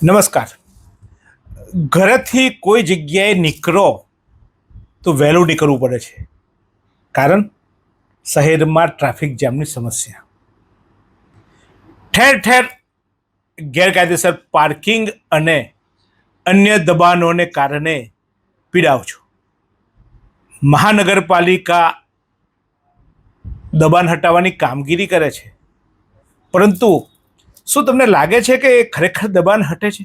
નમસ્કાર. ઘરેથી કોઈ જગ્યાએ નીકળો તો વહેલું નીકળવું પડે છે, કારણ શહેરમાં ટ્રાફિક જામની સમસ્યા. ઠેર ઠેર ગેરકાયદેસર પાર્કિંગ અને અન્ય દબાણોને કારણે પીડાવ છો. મહાનગરપાલિકા દબાણ હટાવવાની કામગીરી કરે છે, પરંતુ શું તમને લાગે છે કે એ ખરેખર દબાણ હટે છે?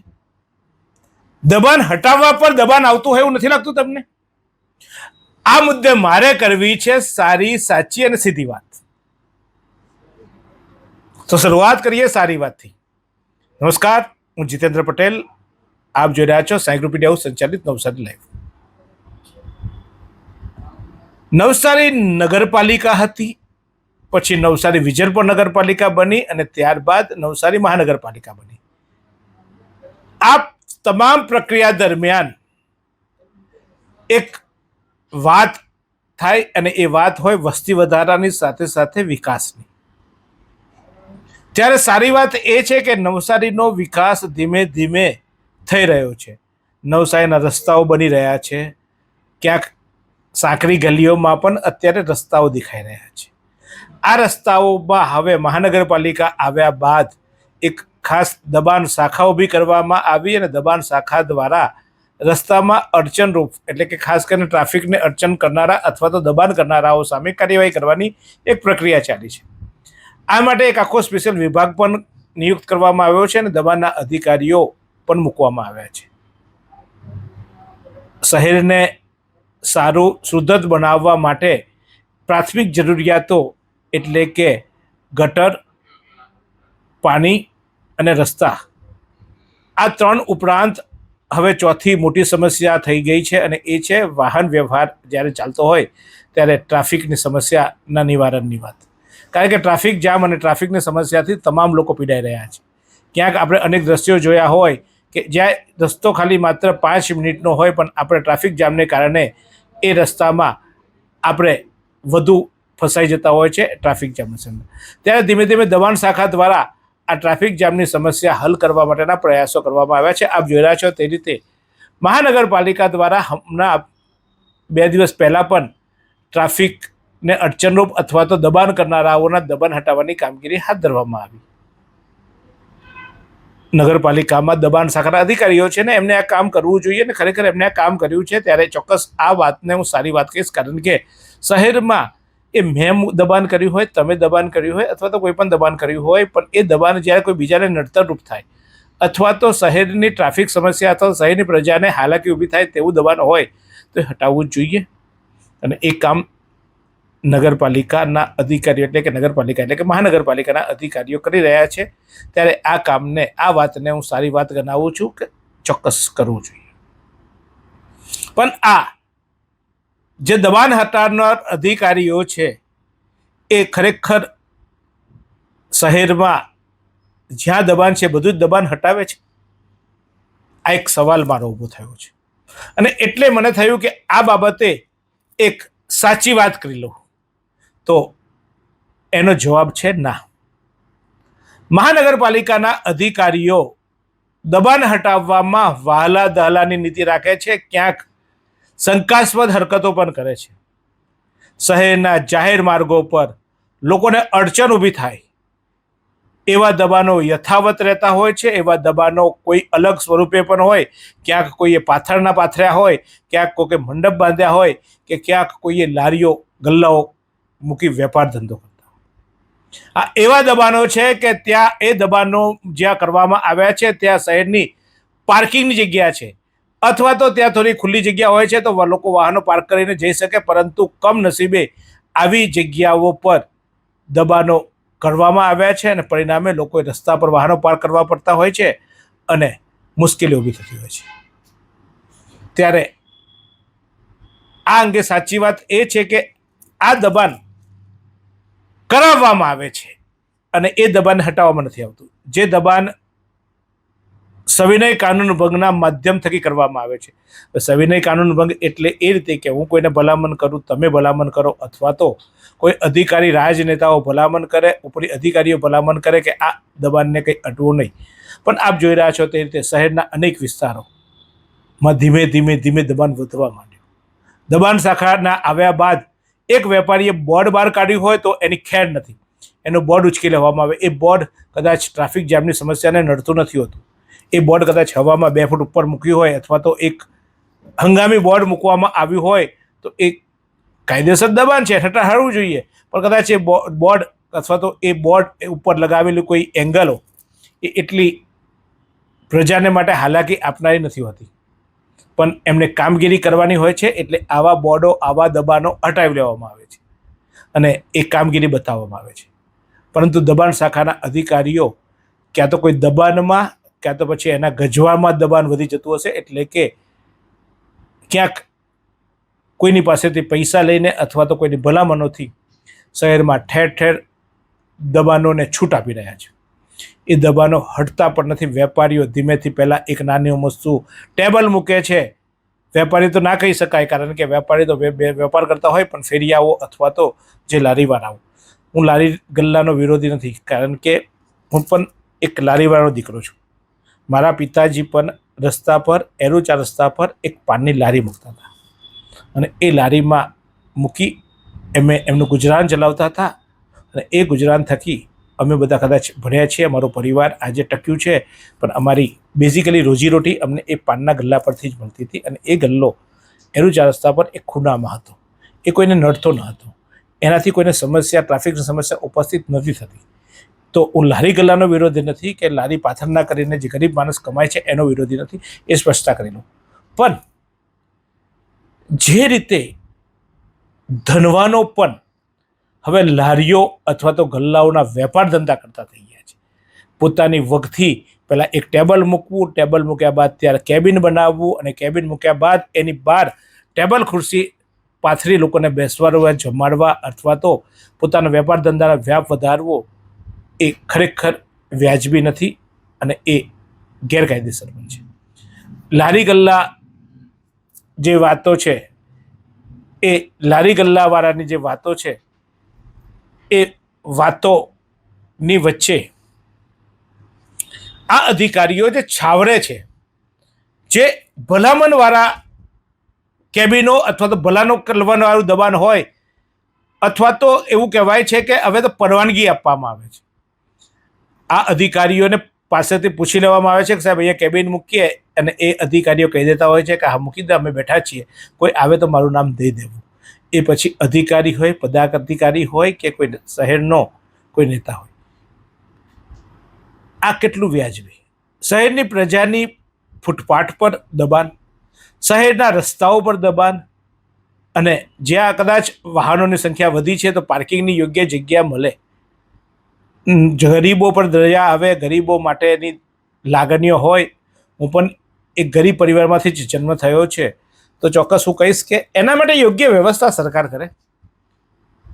દબાણ હટાવવા પર દબાણ આવતું હોય એવું નથી લાગતું તમને? આ મુદ્દે મારે કરવી છે સારી, સાચી અને સીધી વાત. તો શરૂઆત કરીએ સારી વાતથી. નમસ્કાર, હું જીતેન્દ્ર પટેલ. આપ જોઈ રહ્યા છો સાયક્લોપીડિયા હાઉસ સંચાલિત નવસારી લાઈવ. નવસારી નગરપાલિકા હતી, પછી નવસારી વિજલપોર નગરપાલિકા બની અને ત્યારબાદ નવસારી મહાનગરપાલિકા બની. આ તમામ પ્રક્રિયા દરમિયાન એક વાત થાય, અને એ વાત હોય વસ્તી વધારાની સાથે સાથે વિકાસની. ત્યારે સારી વાત એ છે કે નવસારીનો વિકાસ ધીમે ધીમે થઈ રહ્યો છે. નવસારીના રસ્તાઓ બની રહ્યા છે, ક્યાંક સાંકડી ગલીઓમાં પણ અત્યારે રસ્તાઓ દેખાઈ રહ્યા છે. આ રસ્તાઓમાં હવે મહાનગરપાલિકા આવ્યા બાદ એક ખાસ દબાણ શાખા ઊભી કરવામાં આવી, અને દબાણ શાખા દ્વારા રસ્તામાં અડચણરૂપ, એટલે કે ખાસ કરીને ટ્રાફિકને અડચણ કરનારા અથવા તો દબાણ કરનારાઓ સામે કાર્યવાહી કરવાની એક પ્રક્રિયા ચાલી છે. આ માટે એક આખો સ્પેશિયલ વિભાગ પણ નિયુક્ત કરવામાં આવ્યો છે અને દબાણના અધિકારીઓ પણ મૂકવામાં આવ્યા છે. શહેરને સારું સુદ્ધર બનાવવા માટે પ્રાથમિક જરૂરિયાતો એટલે કે ગટર, પાણી અને રસ્તા, આ ત્રણ ઉપરાંત હવે ચોથી મોટી સમસ્યા થઈ ગઈ છે, અને એ છે વાહન વ્યવહાર જ્યારે ચાલતો હોય ત્યારે ટ્રાફિકની સમસ્યાના નિવારણની વાત. કારણ કે ટ્રાફિક જામ અને ટ્રાફિકની સમસ્યાથી તમામ લોકો પીડાઈ રહ્યા છે. ક્યાંક આપણે અનેક દ્રશ્યો જોયા હોય કે જ્યાં રસ્તો ખાલી માત્ર 5 મિનિટનો હોય, પણ આપણે ટ્રાફિક જામને કારણે એ રસ્તામાં આપણે વધુ ફસાઈ જતા હોય છે ટ્રાફિક જામની સમસ્યા. ત્યારે ધીમે ધીમે દબાણ શાખા દ્વારા આ ટ્રાફિક જામની સમસ્યા હલ કરવા માટેના પ્રયાસો કરવામાં આવ્યા છે. આપ જોઈ રહ્યા છો તે રીતે મહાનગરપાલિકા દ્વારા હમણાં 2 દિવસ પહેલાં પણ ટ્રાફિકને અડચણરૂપ અથવા તો દબાણ કરનારાઓના દબાણ હટાવવાની કામગીરી હાથ ધરવામાં આવી. નગરપાલિકામાં દબાણ શાખાના અધિકારીઓ છે ને, એમને આ કામ કરવું જોઈએ, ને ખરેખર એમને આ કામ કર્યું છે. ત્યારે ચોક્કસ આ વાતને હું સારી વાત કહીશ, કારણ કે શહેરમાં એ મેં દબાણ કર્યું હોય, તમે દબાણ કર્યું હોય, અથવા તો કોઈ પણ દબાણ કર્યું હોય, પણ એ દબાણ જ્યારે કોઈ બીજાને નડતરરૂપ થાય અથવા તો શહેરની ટ્રાફિક સમસ્યા અથવા શહેરની પ્રજાને હાલાકી ઊભી થાય તેવું દબાણ હોય તો એ હટાવવું જ જોઈએ. અને એ કામ નગરપાલિકાના અધિકારીઓ એટલે કે મહાનગરપાલિકાના અધિકારીઓ કરી રહ્યા છે. ત્યારે આ કામને, આ વાતને હું સારી વાત ગણાવું છું કે ચોક્કસ કરવું જોઈએ. પણ આ જે દબાણ હટાવનાર અધિકારીઓ છે એ ખરેખર શહેરમાં જ્યાં દબાણ છે બધું જ દબાણ હટાવે છે? આ એક સવાલ મારો ઊભો થયો છે, અને એટલે મને થયું કે આ બાબતે એક સાચી વાત કરી લઉં. તો એનો જવાબ છે ના. મહાનગરપાલિકાના અધિકારીઓ દબાણ હટાવવામાં વહાલા દહલાની નીતિ રાખે છે, ક્યાંક શંકાસ્પદ હરકતો પણ કરે છે. શહેરના જાહેર માર્ગો પર લોકોને અડચણ ઊભી થાય એવા દબાણો યથાવત રહેતા હોય છે. એવા દબાણો કોઈ અલગ સ્વરૂપે પણ હોય, ક્યાંક કોઈએ પાથરના પાથર્યા હોય, ક્યાંક કોઈએ મંડપ બાંધ્યા હોય, કે ક્યાંક કોઈએ લારીઓ ગલ્લાઓ મૂકી વેપાર ધંધો કરતા હોય. આ એવા દબાણો છે કે ત્યાં એ દબાણો જ્યાં કરવામાં આવ્યા છે ત્યાં શહેરની પાર્કિંગની જગ્યા છે, અથવા તો ત્યાં થોડી ખુલ્લી જગ્યા હોય છે તો લોકો વાહનો પાર્ક કરીને જઈ શકે, પરંતુ કમનસીબે આવી જગ્યાઓ પર દબાણો કરવામાં આવ્યા છે, અને પરિણામે લોકોએ રસ્તા પર વાહનો પાર્ક કરવા પડતા હોય છે અને મુશ્કેલીઓ ઊભી થતી હોય છે. ત્યારે આ અંગે સાચી વાત એ છે કે આ દબાણ કરાવવામાં આવે છે અને એ દબાણ હટાવવામાં નથી આવતું. જે દબાણ સવિનય કાનૂન ભંગના માધ્યમ થકી કરવામાં આવે છે. સવિનય કાનૂન ભંગ એટલે એ રીતે કે હું કોઈને ભલામણ કરું, તમે ભલામણ કરો, અથવા તો કોઈ અધિકારી રાજનેતાઓ ભલામણ કરે, ઉપરી અધિકારીઓ ભલામણ કરે કે આ દબાણને કંઈ અટવું નહીં. પણ આપ જોઈ રહ્યા છો તે રીતે શહેરના અનેક વિસ્તારોમાં ધીમે ધીમે દબાણ વધવા માંડ્યું. દબાણ શાખાના આવ્યા બાદ એક વેપારીએ બોર્ડ બહાર કાઢ્યું હોય તો એની ખેર નથી, એનું બોર્ડ ઉચકી લેવામાં આવે. એ બોર્ડ કદાચ ટ્રાફિક જામની સમસ્યાને નડતું નથી હોતું. એ બોર્ડ કદાચ હવામાં 2 ફૂટ ઉપર મૂક્યું હોય અથવા તો એક હંગામી બોર્ડ મૂકવામાં આવ્યું હોય તો એ કાયદેસર દબાણ છે, હટાવવું જોઈએ. પણ કદાચ એ બોર્ડ અથવા તો એ બોર્ડ ઉપર લગાવેલું કોઈ એંગલો એ એટલી પ્રજાને માટે હાલાકી આપનારી નથી હોતી, પણ એમને કામગીરી કરવાની હોય છે. એટલે આવા બોર્ડો, આવા દબાણો હટાવી લેવામાં આવે છે અને એ કામગીરી બતાવવામાં આવે છે. પરંતુ દબાણ શાખાના અધિકારીઓ ક્યાં તો કોઈ દબાણમાં, ક્યાં તો પછી એના ગજવામાં દબાણ વધી જતું હશે, એટલે કે ક્યાંક કોઈની પાસેથી પૈસા લઈને અથવા તો કોઈની ભલામણોથી શહેરમાં ઠેર ઠેર દબાણોને છૂટ આપી રહ્યા છે. એ દબાણો હટતા પણ નથી. વેપારીઓ ધીમેથી પહેલાં એક નાની વસ્તુ ટેબલ મૂકે છે. વેપારી તો ના કહી શકાય, કારણ કે વેપારી તો વેપાર કરતા હોય, પણ ફેરિયાઓ અથવા તો જે લારીવાળાઓ, હું લારી ગલ્લાનો વિરોધી નથી, કારણ કે હું પણ એક લારીવાળાનો દીકરો છું. મારા પિતાજી પણ રસ્તા પર, એરુચા રસ્તા પર એક પાનની લારી મૂકતા હતા અને એ લારીમાં મૂકી એમનું ગુજરાન ચલાવતા હતા. અને એ ગુજરાન થકી અમે બધા કદાચ ભણ્યા છીએ, અમારો પરિવાર આજે ટક્યું છે, પણ અમારી બેઝિકલી રોજીરોટી અમને એ પાનના ગલ્લા પરથી જ મળતી હતી. અને એ ગલ્લો એરુચા રસ્તા પર એક ખૂણામાં હતો. એ કોઈને નડતો ન હતો, એનાથી કોઈને સમસ્યા, ટ્રાફિકની સમસ્યા ઉપસ્થિત નથી થતી. તો હું લારી ગલ્લાનો વિરોધી નથી કે લારી પાથર ના કરીને જે ગરીબ માણસ કમાય છે એનો વિરોધી નથી, એ સ્પષ્ટતા કરી લઉં. પણ જે રીતે ધનવાનો પણ હવે લારીઓ અથવા તો ગલ્લાઓના વેપાર ધંધા કરતા થઈ ગયા છે. પોતાની વગથી પહેલાં એક ટેબલ મૂકવું, ટેબલ મૂક્યા બાદ ત્યારે કેબિન બનાવવું, અને કેબિન મૂક્યા બાદ એની બહાર ટેબલ ખુરશી પાથરી લોકોને બેસવા, જમાડવા અથવા તો પોતાના વેપાર ધંધાનો વ્યાપ વધારવો, એ ખરેખર વ્યાજબી નથી અને એ ગેરકાયદેસર પણ છે. લારી ગલ્લા જે વાતો છે, એ લારી ગલ્લાવાળાની જે વાતો છે, એ વાતોની વચ્ચે આ અધિકારીઓ જે છાવરે છે, જે ભલામણવાળા કેબિનો અથવા તો ભલાનો કરવાવાળું દબાણ હોય, અથવા તો એવું કહેવાય છે કે હવે તો પરવાનગી આપવામાં આવે છે. આ અધિકારીઓને પાસેથી પૂછી લેવામાં આવે છે કે સાહેબ અહીંયા કેબિન મૂકીએ, અને એ અધિકારીઓ કહી દેતા હોય છે કે હા મૂકી દે, અમે બેઠા છીએ, કોઈ આવે તો મારું નામ દઈ દેવું. એ પછી અધિકારી હોય, પદાધિકારી હોય કે કોઈ શહેરનો કોઈ નેતા હોય. આ કેટલું વ્યાજબી? શહેરની પ્રજાની ફૂટપાથ પર દબાણ, શહેરના રસ્તાઓ પર દબાણ, અને જ્યાં કદાચ વાહનોની સંખ્યા વધી છે તો પાર્કિંગની યોગ્ય જગ્યા મળે, ગરીબો પર દયા આવે, ગરીબો માટેની લાગણીઓ હોય. હું પણ એક ગરીબ પરિવારમાંથી જ જન્મ થયો છે, તો ચોક્કસ હું કહીશ કે એના માટે યોગ્ય વ્યવસ્થા સરકાર કરે.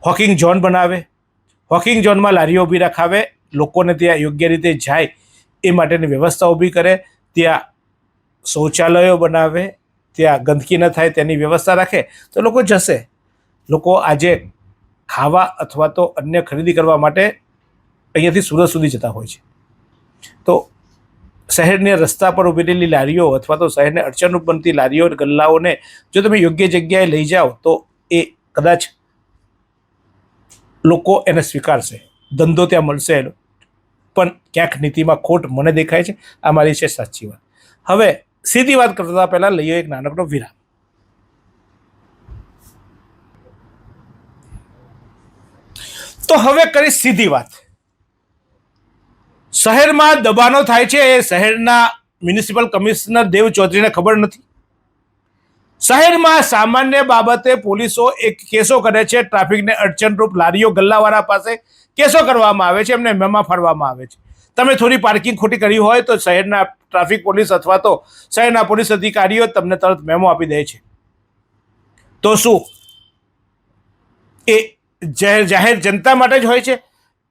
હોકિંગ ઝોન બનાવે, હોકિંગ ઝોનમાં લારીઓ ઊભી રખાવે, લોકોને ત્યાં યોગ્ય રીતે જાય એ માટેની વ્યવસ્થા ઊભી કરે, ત્યાં શૌચાલયો બનાવે, ત્યાં ગંદકી ન થાય તેની વ્યવસ્થા રાખે, તો લોકો જશે. લોકો આજે ખાવા અથવા તો અન્ય ખરીદી કરવા માટે અહીંયાથી સુરત સુધી જતા હોય છે. તો શહેરની રસ્તા પર ઊભી રહેલી લારીઓ અથવા તો શહેરને અડચણરૂપ બનતી લારીઓ, ગલ્લાઓને જો તમે યોગ્ય જગ્યાએ લઈ જાઓ તો એ કદાચ લોકો એને સ્વીકારશે, ધંધો ત્યાં મળશે. પણ ક્યાંક નીતિમાં ખોટ મને દેખાય છે. આ મારી છે સાચી વાત. હવે સીધી વાત કરતા પહેલાં લઈએ એક નાનકડો વિરામ. તો હવે કરી સીધી વાત. શહેરમાં દબાણો થાય છે એ શહેરના મ્યુનિસિપલ કમિશનર દેવ ચૌધરીને ખબર નથી. શહેરમાં સામાન્ય બાબતે પોલીસો એક કેસો કરે છે, ટ્રાફિકને અડચણરૂપ લારીઓ ગલ્લાવાળા પાસે કેસો કરવામાં આવે છે, એમને મેમા ફાડવામાં આવે છે. તમે થોડી પાર્કિંગ ખોટી કરી હોય તો શહેરના ટ્રાફિક પોલીસ અથવા તો શહેરના પોલીસ અધિકારીઓ તમને તરત મેમો આપી દે છે. તો શું એ જાહેર જનતા માટે જ હોય છે?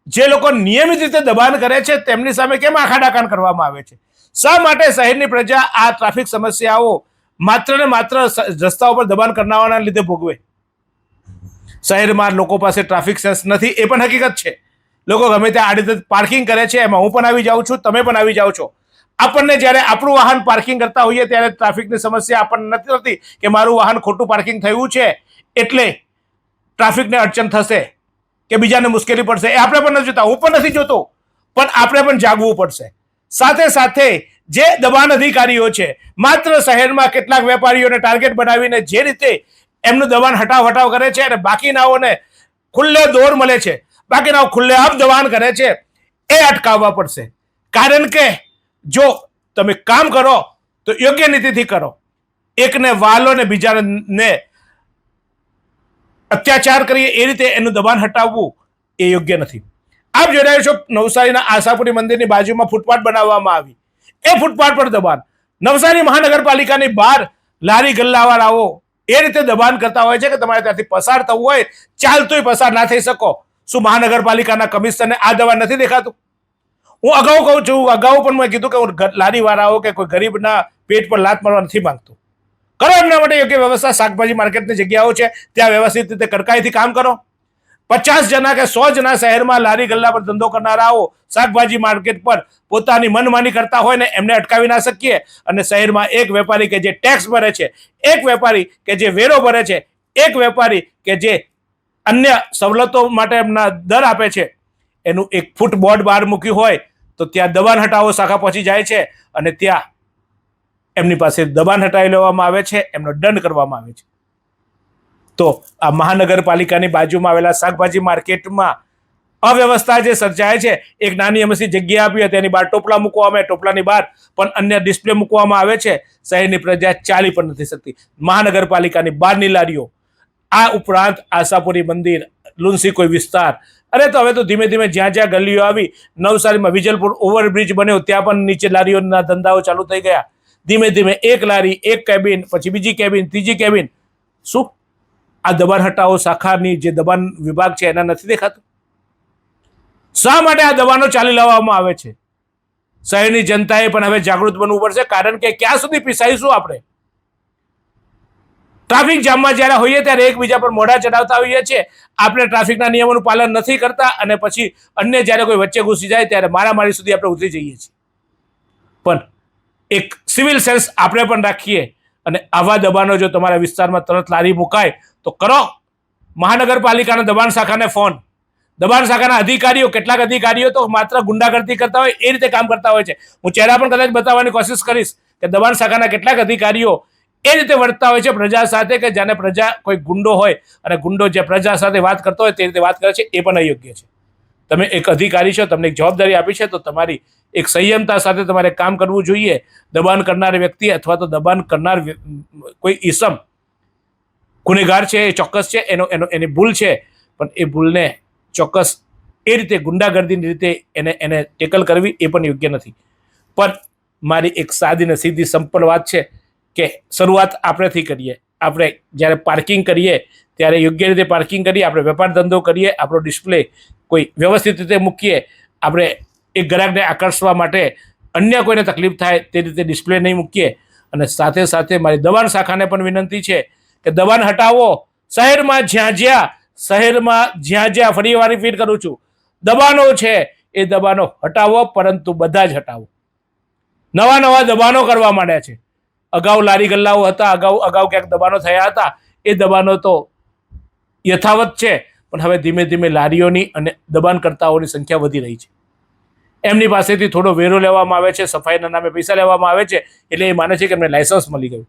જે લોકો નિયમિત રીતે દબાણ કરે છે તેમની સામે કેમ આંખા ડાકાણ કરવામાં આવે છે? શા માટે શહેરની પ્રજા આ ટ્રાફિક સમસ્યાઓ માત્ર ને માત્ર રસ્તાઓ પર દબાણ કરનારાના લીધે ભોગવે? શહેરમાં લોકો પાસે ટ્રાફિક સેન્સ નથી, એ પણ હકીકત છે. લોકો ગમે ત્યાં આડી પાર્કિંગ કરે છે, એમાં હું પણ આવી જાઉં છું, તમે પણ આવી જાઓ છો. આપણને જ્યારે આપણું વાહન પાર્કિંગ કરતા હોઈએ ત્યારે ટ્રાફિકની સમસ્યા આપણને નથી હોતી કે મારું વાહન ખોટું પાર્કિંગ થયું છે એટલે ટ્રાફિકને અડચણ થશે કે બીજાને મુશ્કેલી પડશે, એ આપણે પણ નથી જોતા, હું પણ નથી જોતો, પણ આપણે પણ જાગવું પડશે. સાથે સાથે જે દબાણ અધિકારીઓ છે માત્ર શહેરમાં કેટલાક વેપારીઓને ટાર્ગેટ બનાવીને જે રીતે એમનું દબાણ હટાવ કરે છે અને બાકીનાઓને ખુલ્લે દોર મળે છે, બાકીનાઓ ખુલ્લે આમ દબાણ કરે છે, એ અટકાવવા પડશે. કારણ કે જો તમે કામ કરો તો યોગ્ય નીતિથી કરો. એકને વાલો ને બીજાને અત્યાચાર કરીએ એ રીતે એનું દબાણ હટાવવું એ યોગ્ય નથી. આપ જોઈ રહ્યા છો નવસારીના આશાપુરી મંદિરની બાજુમાં ફૂટપાથ બનાવવામાં આવી, એ ફૂટપાથ પર દબાણ. નવસારી મહાનગરપાલિકાની બહાર લારી ગલ્લાવાળાઓ એ રીતે દબાણ કરતા હોય છે કે તમારે ત્યાંથી પસાર થવું હોય, ચાલતોય પસાર ના થઈ શકો. શું મહાનગરપાલિકાના કમિશનરને આ દબાણ નથી દેખાતું? હું અગાઉ કહું છું, અગાઉ પણ મેં કીધું કે હું લારીવાળાઓ કે કોઈ ગરીબના પેટ પર લાત મારવા નથી માંગતો. કરો એમના માટે યોગ્ય વ્યવસ્થા. શાકભાજી માર્કેટની જગ્યાઓ છે ત્યાં વ્યવસ્થિત રીતે કડકાઈથી કામ કરો. 50 જણા કે 100 જણા શહેરમાં લારી ગલ્લા પર ધંધો કરનારાઓ શાકભાજી માર્કેટ પર પોતાની મનમાની કરતા હોય ને એમને અટકાવી ના શકીએ, અને શહેરમાં એક વેપારી કે જે ટેક્સ ભરે છે, એક વેપારી કે જે વેરો ભરે છે, એક વેપારી કે જે અન્ય સવલતો માટે એમના દર આપે છે, એનું એક ફૂટ બોર્ડ બહાર મૂક્યું હોય તો ત્યાં દબાણ હટાવો શાખા પહોંચી જાય છે અને ત્યાં એમની પાસે દબાણ હટાવી લેવામાં આવે છે, એમનો દંડ કરવામાં આવે છે. તો આ મહાનગરપાલિકાની બાજુમાં આવેલા શાકભાજી માર્કેટમાં અવ્યવસ્થા જે સર્જાય છે, એક નાની અમસી જગ્યા આપી હતી, એની બહાર ટોપલા મૂકવામાં આવે, ટોપલાની બહાર પણ અન્ય ડિસ્પ્લે મૂકવામાં આવે છે. શહેરની પ્રજા ચાલી પણ નથી શકતી. મહાનગરપાલિકાની બહારની લારીઓ, આ ઉપરાંત આશાપુરી મંદિર, લુન્સી કોઈ વિસ્તાર, અરે તો હવે તો ધીમે ધીમે જ્યાં જ્યાં ગલીઓ આવી, નવસારીમાં વિજલપુર ઓવરબ્રિજ બન્યો ત્યાં પણ નીચે લારીઓના ધંધાઓ ચાલુ થઈ ગયા. ધીમે ધીમે એક લારી, એક કેબિન, પછી બીજી કેબિન, ત્રીજી કેબિન. શું આ દબાણ હટાવો શાખાની જે દબાણ વિભાગ છે એના નથી દેખાતું? શા માટે આ દબાણો ચાલી લેવામાં આવે છે? શહેરની જનતાએ પણ હવે જાગૃત બનવું પડશે. કારણ કે ક્યાં સુધી પીસાઈશું આપણે? ટ્રાફિક જામમાં જ્યારે હોઈએ ત્યારે એકબીજા પર મોઢા ચડાવતા હોઈએ છીએ, આપણે ટ્રાફિકના નિયમોનું પાલન નથી કરતા અને પછી અન્ય જ્યારે કોઈ વચ્ચે ઘૂસી જાય ત્યારે મારામારી સુધી આપણે ઉતરી જઈએ છીએ. પણ એક સિવિલ સેન્સ આપણે પણ રાખીએ અને આવા દબાણો જો તમારા વિસ્તારમાં તરત લારી મુકાય તો કરો. મહાનગરપાલિકાના દબાણ શાખાને ફોન. દબાણ શાખાના અધિકારીઓ, કેટલાક અધિકારીઓ તો માત્ર ગુંડાગર્દી કરતા હોય એ રીતે કામ કરતા હોય છે. હું ચહેરા પણ કદાચ બતાવવાની કોશિશ કરીશ કે દબાણ શાખાના કેટલાક અધિકારીઓ એ રીતે વર્તતા હોય છે પ્રજા સાથે કે જાણે પ્રજા કોઈ ગુંડો હોય અને ગુંડો જે પ્રજા સાથે વાત કરતો હોય તે રીતે વાત કરે છે, એ પણ અયોગ્ય છે. તમે એક અધિકારી છો, તમને એક જવાબદારી આપી છે, તો તમારી એક સંયમતા સાથે તમારે કામ કરવું જોઈએ. દબાણ કરનાર વ્યક્તિ અથવા તો દબાણ કરનાર કોઈ ઈસમ ગુનેગાર છે, એ ચોક્કસ છે, એની ભૂલ છે, પણ એ ભૂલને ચોક્કસ એ રીતે ગુંડાગર્દીની રીતે એને ટેકલ કરવી એ પણ યોગ્ય નથી. પણ મારી એક સાદી ને સીધી સિમ્પલ વાત છે કે શરૂઆત આપણેથી કરીએ. આપણે જ્યારે પાર્કિંગ કરીએ ત્યારે યોગ્ય રીતે પાર્કિંગ કરીએ, આપણે વેપાર ધંધો કરીએ, આપણો ડિસ્પ્લે કોઈ વ્યવસ્થિત રીતે મૂકીએ. આપણે એક ગ્રાહકને આકર્ષવા માટે અન્ય કોઈને તકલીફ થાય તે રીતે ડિસ્પ્લે નહીં મૂકીએ. અને સાથે સાથે મારી દબાણ શાખાને પણ વિનંતી છે કે દબાણ હટાવો. શહેરમાં જ્યાં જ્યાં ફરી વાર રિપીટ કરું છું, દબાણો છે એ દબાણો હટાવો, પરંતુ બધા જ હટાવો. નવા દબાણો કરવા માંડ્યા છે. અગાઉ લારી ગલ્લાઓ હતા, અગાઉ ક્યાંક દબાણો થયા હતા, એ દબાણો તો યથાવત છે, પણ હવે ધીમે ધીમે લારીઓની અને દબાણકર્તાઓની સંખ્યા વધી રહી છે. એમની પાસેથી થોડો વેરો લેવામાં આવે છે, સફાઈના નામે પૈસા લેવામાં આવે છે, એટલે એ માને છે કે એમને લાયસન્સ મળી ગયું.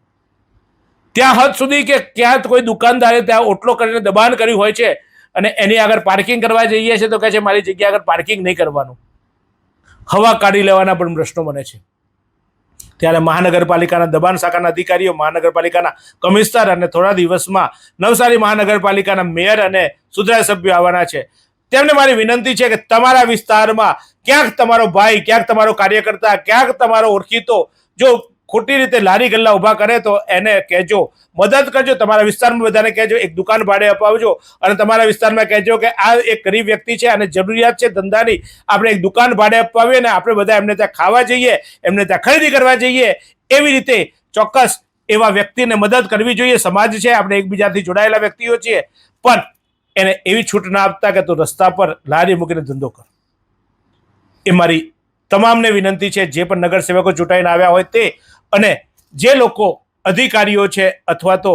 ત્યાં હદ સુધી કે ક્યાં કોઈ દુકાનદારે ત્યાં ઓટલો કરીને દબાણ કર્યું હોય છે અને એની આગળ પાર્કિંગ કરવા જઈએ છીએ તો કહે છે મારી જગ્યા આગળ પાર્કિંગ નહીં કરવાનું. હવા કાઢી લેવાના પણ પ્રશ્નો બને છે. ત્યારે મહાનગરપાલિકાના દબાણ શાખાના અધિકારીઓ, મહાનગરપાલિકાના કમિશનર અને થોડા દિવસમાં નવસારી મહાનગરપાલિકાના મેયર અને સુધારા સભ્યો આવવાના છે. તેમને મારી વિનંતી છે કે તમારા વિસ્તારમાં ક્યાંક તમારો ભાઈ, ક્યાંક તમારો કાર્યકર્તા, ક્યાંક તમારો ઓળખીતો જો ખોટી રીતે લારી ગલ્લા ઊભા કરે તો એને કહેજો, મદદ કરજો. તમારા વિસ્તારમાં બધાને કહેજો, એક દુકાન ભાડે અપાવજો અને તમારા વિસ્તારમાં કહેજો કે આ એક ગરીબ વ્યક્તિ છે અને જરૂરિયાત છે ધંધાની, આપણે એક દુકાન ભાડે અપાવીએ ને આપણે બધા એમને ત્યાં ખાવા જઈએ, એમને ત્યાં ખરીદી કરવા જઈએ. એવી રીતે ચોક્કસ એવા વ્યક્તિને મદદ કરવી જોઈએ. સમાજ છે, આપણે એકબીજાથી જોડાયેલા વ્યક્તિઓ છીએ, પણ એને એવી છૂટ ના આપતા કે તું રસ્તા પર લારી મૂકીને ધંધો કર. એ મારી તમામને વિનંતી છે, જે પણ નગરસેવકો ચૂંટાઈને આવ્યા હોય તે, અને જે લોકો અધિકારીઓ છે અથવા તો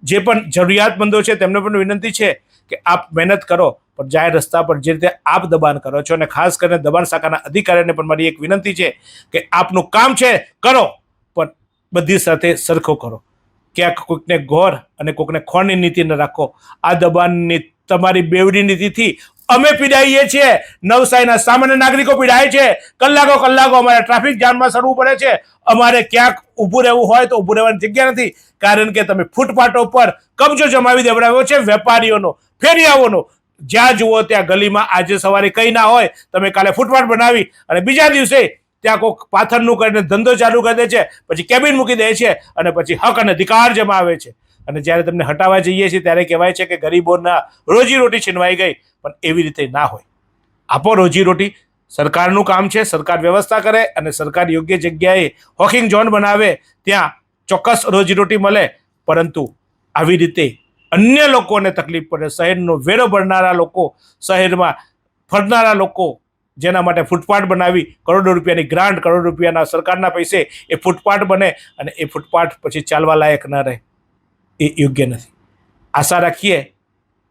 જે પણ જરૂરિયાતમંદો છે તેમને પણ વિનંતી છે કે આપ મહેનત કરો, પણ જાહેર રસ્તા પર જે રીતે આપ દબાણ કરો છો, અને ખાસ કરીને દબાણ શાખાના અધિકારીઓને પણ મારી એક વિનંતી છે કે આપનું કામ છે કરો, પણ બધી સાથે સરખો કરો. ક્યાંક કોઈકને ગોર અને કોઈકને ખોળની નીતિ ન રાખો. આ દબાણની તમારી બેવડી નીતિથી અમે પીડાઈએ છીએ, નવસારીના સામાન્ય નાગરિકો પીડાય છે. કલાકો અમારે ટ્રાફિક જામમાં સડવું પડે છે. અમારે ક્યાંક ઊભું રહેવું હોય તો ઊભું રહેવાની જગ્યા નથી, કારણ કે તમે ફૂટપાથો પર કબજો જમાવી દેવડાવ્યો છે વેપારીઓનો, ફેરિયાઓનો. જ્યાં જુઓ ત્યાં ગલીમાં આજે સવારે કંઈ ના હોય, તમે કાલે ફૂટપાથ બનાવી અને બીજા દિવસે ત્યાં કોઈક પાથરનું કરીને ધંધો ચાલુ કરી દે છે, પછી કેબિન મૂકી દે છે અને પછી હક અને અધિકાર જમાવે છે. અને જ્યારે તમને હટાવવા જઈએ છીએ ત્યારે કહેવાય છે કે ગરીબોના રોજીરોટી છીનવાઈ ગઈ, પણ એવી રીતે ના હોય. આપો રોજીરોટી, સરકારનું કામ છે, સરકાર વ્યવસ્થા કરે અને સરકાર યોગ્ય જગ્યાએ હોકિંગ ઝોન બનાવે, ત્યાં ચોક્કસ રોજીરોટી મળે. પરંતુ આવી રીતે અન્ય લોકોને તકલીફ પડે, શહેરનો વેરો ભરનારા લોકો, શહેરમાં ફરનારા લોકો, જેના માટે ફૂટપાથ બનાવી કરોડો રૂપિયાની ગ્રાન્ટ, કરોડ રૂપિયાના સરકારના પૈસે એ ફૂટપાથ બને અને એ ફૂટપાથ પછી ચાલવા લાયક ન રહે, એ યોગ્ય નથી. આશા રાખીએ,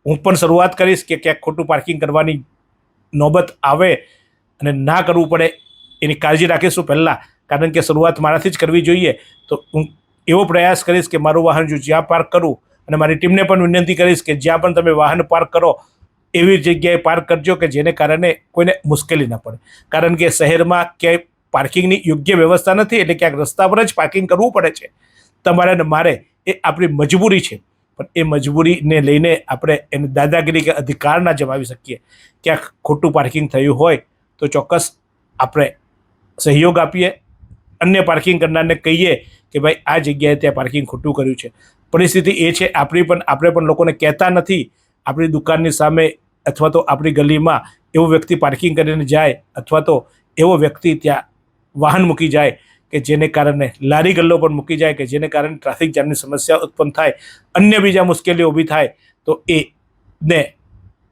હું પણ શરૂઆત કરીશ કે ક્યાંક ખોટું પાર્કિંગ કરવાની નોબત આવે અને ના કરવું પડે એની કાળજી રાખીશું પહેલાં, કારણ કે શરૂઆત મારાથી જ કરવી જોઈએ. તો હું એવો પ્રયાસ કરીશ કે મારું વાહન જો જ્યાં પાર્ક કરું, અને મારી ટીમને પણ વિનંતી કરીશ કે જ્યાં પણ તમે વાહન પાર્ક કરો એવી જગ્યાએ પાર્ક કરજો કે જેને કારણે કોઈને મુશ્કેલી ન પડે. કારણ કે શહેરમાં ક્યાંય પાર્કિંગની યોગ્ય વ્યવસ્થા નથી, એટલે ક્યાંક રસ્તા પર જ પાર્કિંગ કરવું પડે છે. તમારે ને મારે એ આપણી મજબૂરી છે, પણ એ મજબૂરીને લઈને આપણે એને દાદાગીરી કે અધિકાર ના જમાવી શકીએ. ક્યાંક ખોટું પાર્કિંગ થયું હોય તો ચોક્કસ આપણે સહયોગ આપીએ, અન્ય પાર્કિંગ કરનારને કહીએ કે ભાઈ આ જગ્યાએ ત્યાં પાર્કિંગ ખોટું કર્યું છે. પરિસ્થિતિ એ છે, આપણે પણ લોકોને કહેતા નથી. આપણી દુકાનની સામે અથવા તો આપણી ગલીમાં એવો વ્યક્તિ પાર્કિંગ કરીને જાય, અથવા તો એવો વ્યક્તિ ત્યાં વાહન મૂકી જાય કે જેને કારણે લારી ગલ્લો પણ મૂકી જાય કે જેને કારણે ટ્રાફિક જામની સમસ્યા ઉત્પન્ન થાય, અન્ય બીજા મુશ્કેલીઓ ઊભી થાય, તો એને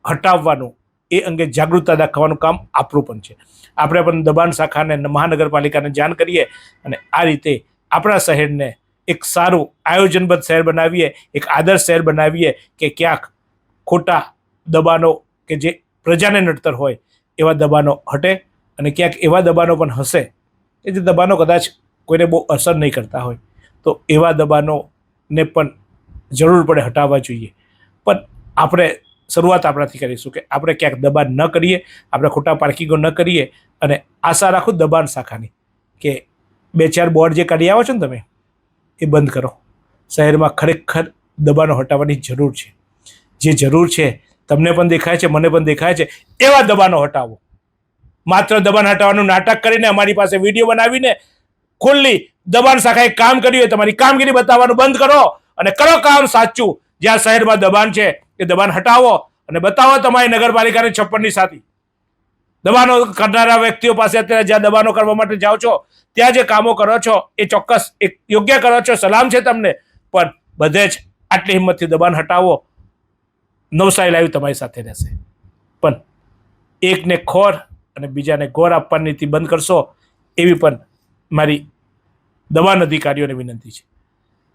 હટાવવાનું, એ અંગે જાગૃતતા દાખવવાનું કામ આપણું પણ છે. આપણે પણ દબાણ શાખાને, મહાનગરપાલિકાને જાણ કરીએ અને આ રીતે આપણા શહેરને એક સારું આયોજનબદ્ધ શહેર બનાવીએ, એક આદર્શ શહેર બનાવીએ કે ક્યાંક ખોટા દબાણો કે જે પ્રજાને નડતર હોય એવા દબાણો હટે, અને ક્યાંક એવા દબાણો પણ હશે કે જે દબાણો કદાચ કોઈને બહુ અસર નહીં કરતા હોય, તો એવા દબાણોને પણ જરૂર પડે હટાવવા જોઈએ. પણ આપણે શરૂઆત આપણાથી કરીશું કે આપણે ક્યાંક દબાણ ન કરીએ, આપણે ખોટા પાર્કિંગો ન કરીએ. અને આશા રાખું દબાણ શાખાની કે 2-4 બોર્ડ જે કાઢી આવો છો ને તમે, એ બંધ કરો. શહેરમાં ખરેખર દબાણો હટાવવાની જરૂર છે. જે જરૂર છે તમને પણ દેખાય છે, મને પણ દેખાય છે, એવા દબાણો હટાવો. માત્ર દબાણ હટાવવાનું નાટક કરીને, અમારી પાસે વિડીયો બનાવીને ખુલ્લી દબાણ શાખાએ કામ કર્યું હોય, તમારી કામગીરી બતાવવાનું બંધ કરો અને કરો કામ સાચું. જ્યાં શહેરમાં દબાણ છે એ દબાણ હટાવો અને બતાવો તમારી નગરપાલિકાને 56ની સાથી. દબાણો કરનારા વ્યક્તિઓ પાસે અત્યારે જ્યાં દબાણો કરવા માટે જાઓ છો, ત્યાં જે કામો કરો છો એ ચોક્કસ એક યોગ્ય કરો છો, સલામ છે તમને, પણ બધે જ આટલી હિંમતથી દબાણ હટાવો. નવસારી લાઈવ તમારી સાથે રહેશે, પણ એકને ખોર અને બીજાને ગોર આપવાની નીતિ બંધ કરશો, એવી પણ મારી દબાણ અધિકારીઓને વિનંતી છે.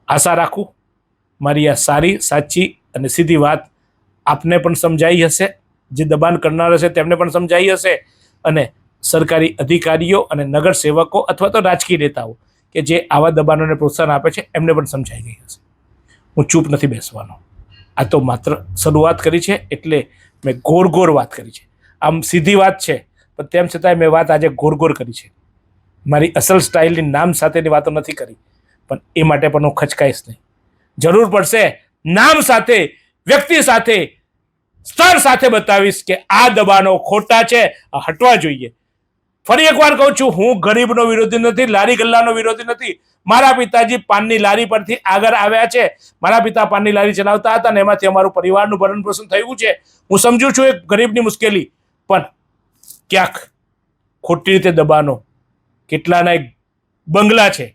આશા રાખું મારી આ સારી, સાચી અને સીધી વાત આપને પણ સમજાઈ હશે, જે દબાણ કરનાર હશે તેમને પણ સમજાઈ હશે, અને સરકારી અધિકારીઓ અને નગર સેવકો અથવા તો રાજકીય નેતાઓ કે જે આવા દબાણોને પ્રોત્સાહન આપે છે એમને પણ સમજાઈ ગઈ હશે. હું ચૂપ નથી બેસવાનો. આ તો માત્ર શરૂઆત કરી છે, એટલે મેં ગોળ વાત કરી છે. આમ સીધી વાત છે, પણ તેમ છતાંય મેં વાત આજે ગોળ કરી છે. મારી અસલ સ્ટાઇલની નામ સાથેની વાતો નથી કરી, પણ એ માટે પણ હું ખચકાઈશ નહીં. જરૂર પડશે નામ સાથે, વ્યક્તિ સાથે, સ્તર સાથે બતાવીશ કે આ દબાણો ખોટા છે, આ હટવા જોઈએ. ફરી એકવાર કહું છું, હું ગરીબનો વિરોધી નથી, લારી ગલ્લાનો વિરોધી નથી. મારા પિતાજી પાનની લારી પરથી આગળ આવ્યા છે. મારા પિતા પાનની લારી ચલાવતા હતા અને એમાંથી અમારું પરિવારનું ભરણ પોષણ થયું છે. હું સમજુ છું એક ગરીબની મુશ્કેલી, પણ ક્યાંક ખોટી રીતે દબાણો, કેટલાના એક બંગલા છે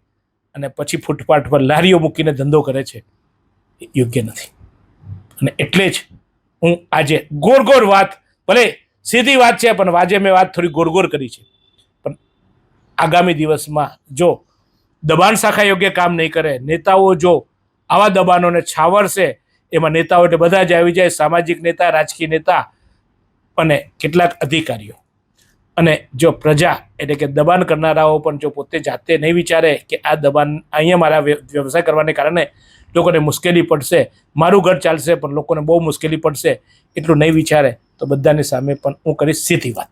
અને પછી ફૂટપાથ પર લારીઓ મૂકીને ધંધો કરે છે, એ યોગ્ય નથી. અને એટલે જ હું આજે ગોળ વાત, ભલે સીધી વાત છે પણ આજે મેં વાત થોડી ગોળ કરી છે, પણ આગામી દિવસમાં જો દબાણ શાખા યોગ્ય કામ નહીં કરે, નેતાઓ જો આવા દબાણોને છાવરશે, એમાં નેતાઓ એટલે બધા જ આવી જાય, સામાજિક નેતા, રાજકીય નેતા અને કેટલાક અધિકારીઓ. અને જો પ્રજા એટલે કે દબાણ કરનારાઓ પણ જો પોતે જાતે નહીં વિચારે કે આ દબાણ અહીંયા મારા વ્યવસાય કરવાને કારણે લોકોને મુશ્કેલી પડશે, મારું ઘર ચાલશે પણ લોકોને બહુ મુશ્કેલી પડશે, એટલું નહીં વિચારે તો બધાની સામે પણ હું કરીશ સીધી વાત.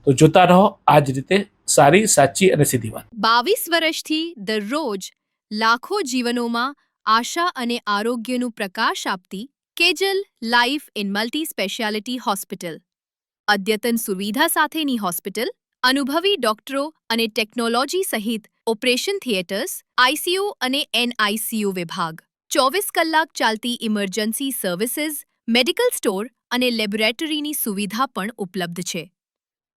તો જોતા રહો આ જ રીતે સારી, સાચી અને સીધી વાત. 22 વર્ષથી દરરોજ લાખો જીવનોમાં આશા અને આરોગ્યનું પ્રકાશ આપતી Kejal life in multi speciality hospital. અદ્યતન સુવિધા સાથેની હોસ્પિટલ, અનુભવી ડોક્ટરો અને ટેકનોલોજી સહિત ઓપરેશન થિયેટર્સ, આઈસીયુ અને એનઆઈસીયુ વિભાગ, 24 કલાક ચાલતી ઇમરજન્સી સર્વિસીસ, મેડિકલ સ્ટોર અને લેબોરેટરીની સુવિધા પણ ઉપલબ્ધ છે.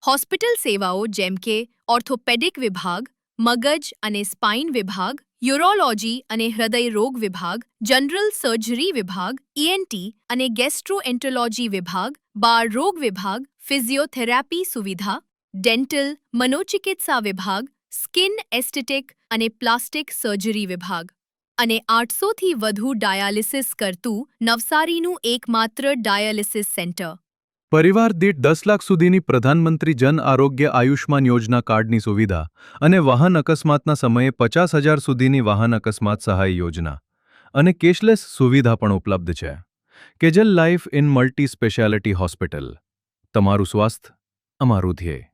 હોસ્પિટલ સેવાઓ જેમ કે ઓર્થોપેડિક વિભાગ, મગજ અને સ્પાઇન વિભાગ, યુરોલોજી અને હૃદય રોગ વિભાગ, જનરલ સર્જરી વિભાગ, ઈએનટી અને ગેસ્ટ્રોએન્ટરોલોજી વિભાગ, બાળ રોગ વિભાગ, ફિઝિયોથેરાપી સુવિધા, ડેન્ટલ, મનોચિકિત્સા વિભાગ, સ્કિન એસ્થેટિક અને પ્લાસ્ટિક સર્જરી વિભાગ અને 800થી વધુ ડાયાલિસિસ કરતું નવસારીનું એકમાત્ર ડાયાલિસિસ સેન્ટર. પરિવાર દીઠ 10 લાખ સુધીની પ્રધાનમંત્રી જન આરોગ્ય આયુષ્માન યોજના કાર્ડની સુવિધા અને વાહન અકસ્માતના સમયે 50,000 સુધીની વાહન અકસ્માત સહાય યોજના અને કેશલેસ સુવિધા પણ ઉપલબ્ધ છે. Kejal life in multi speciality hospital. તમારું સ્વાસ્થ્ય અમારું ધ્યેય.